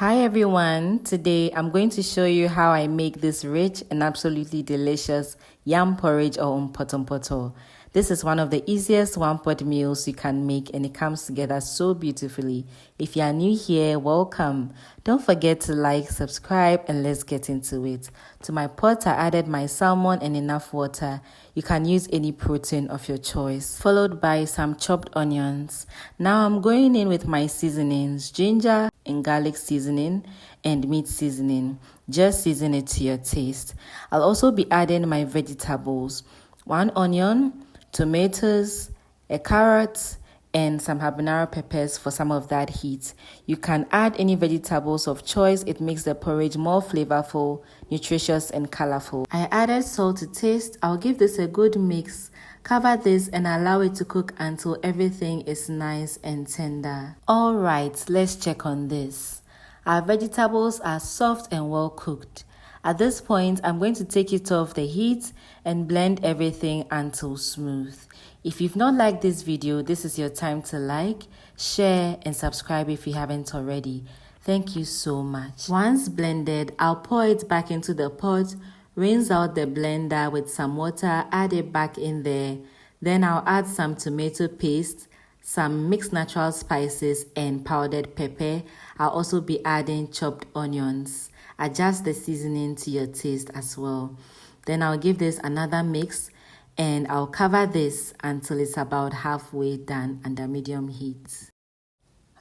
Hi everyone, today I'm going to show you how I make this rich and absolutely delicious yam porridge or Mpotompoto. This is one of the easiest one-pot meals you can make and it comes together so beautifully. If you are new here, welcome. Don't forget to like, subscribe, and let's get into it. To my pot, I added my salmon and enough water. You can use any protein of your choice, followed by some chopped onions. Now I'm going in with my seasonings, ginger and garlic seasoning and meat seasoning. Just season it to your taste. I'll also be adding my vegetables, 1 onion, tomatoes, a carrot, and some habanero peppers for some of that heat. You can add any vegetables of choice. It makes the porridge more flavorful, nutritious, and colorful. I added salt to taste. I'll give this a good mix. Cover this and allow it to cook until everything is nice and tender. Alright, let's check on this. Our vegetables are soft and well cooked. At this point, I'm going to take it off the heat and blend everything until smooth. If you've not liked this video, this is your time to like, share, and subscribe if you haven't already. Thank you so much. Once blended, I'll pour it back into the pot, rinse out the blender with some water, add it back in there. Then I'll add some tomato paste, some mixed natural spices, and powdered pepper. I'll also be adding chopped onions. Adjust the seasoning to your taste as well. Then I'll give this another mix and I'll cover this until it's about halfway done under medium heat.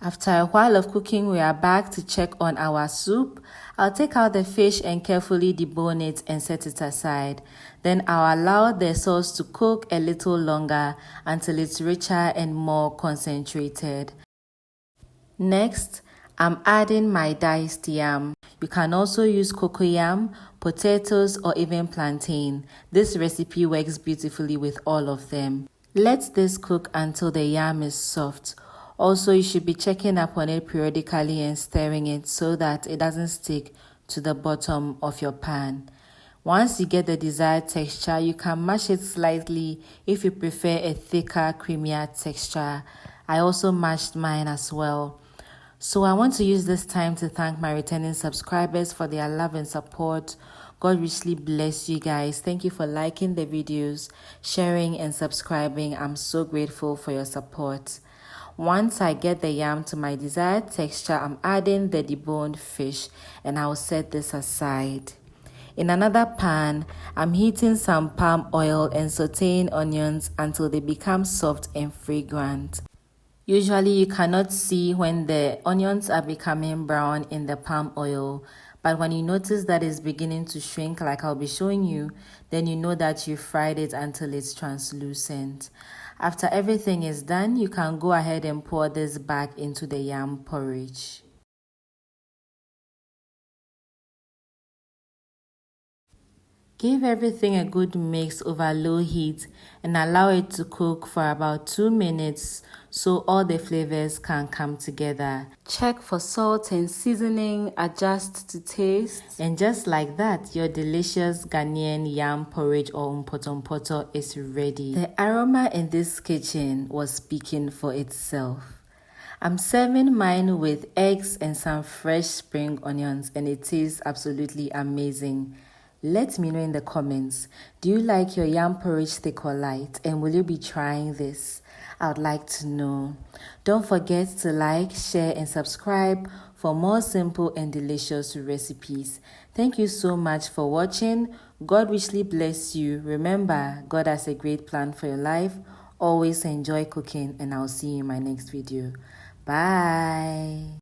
After a while of cooking, we are back to check on our soup. I'll take out the fish and carefully debone it and set it aside. Then I'll allow the sauce to cook a little longer until it's richer and more concentrated. Next, I'm adding my diced yam. You can also use cocoyam, potatoes, or even plantain. This recipe works beautifully with all of them. Let this cook until the yam is soft. Also, you should be checking up on it periodically and stirring it so that it doesn't stick to the bottom of your pan. Once you get the desired texture, you can mash it slightly if you prefer a thicker, creamier texture. I also mashed mine as well. So I want to use this time to thank my returning subscribers for their love and support. God richly bless you guys. Thank you for liking the videos, sharing, and subscribing. I'm so grateful for your support. Once I get the yam to my desired texture, I'm adding the deboned fish and I'll set this aside. In another pan, I'm heating some palm oil and sauteing onions until they become soft and fragrant. Usually you cannot see when the onions are becoming brown in the palm oil, but when you notice that it's beginning to shrink like I'll be showing you, then you know that you fried it until it's translucent. After everything is done, you can go ahead and pour this back into the yam porridge. Give everything a good mix over low heat and allow it to cook for about 2 minutes so all the flavors can come together. Check for salt and seasoning, adjust to taste, and just like that, your delicious Ghanaian yam porridge or Mpotompoto is ready. The aroma in this kitchen was speaking for itself. I'm serving mine with eggs and some fresh spring onions and it tastes absolutely amazing. Let me know in the comments, do you like your yam porridge thick or light, and will you be trying this? I would like to know. Don't forget to like, share, and subscribe for more simple and delicious recipes. Thank you so much for watching. God richly bless you. Remember, God has a great plan for your life. Always enjoy cooking, and I'll see you in my next video. Bye.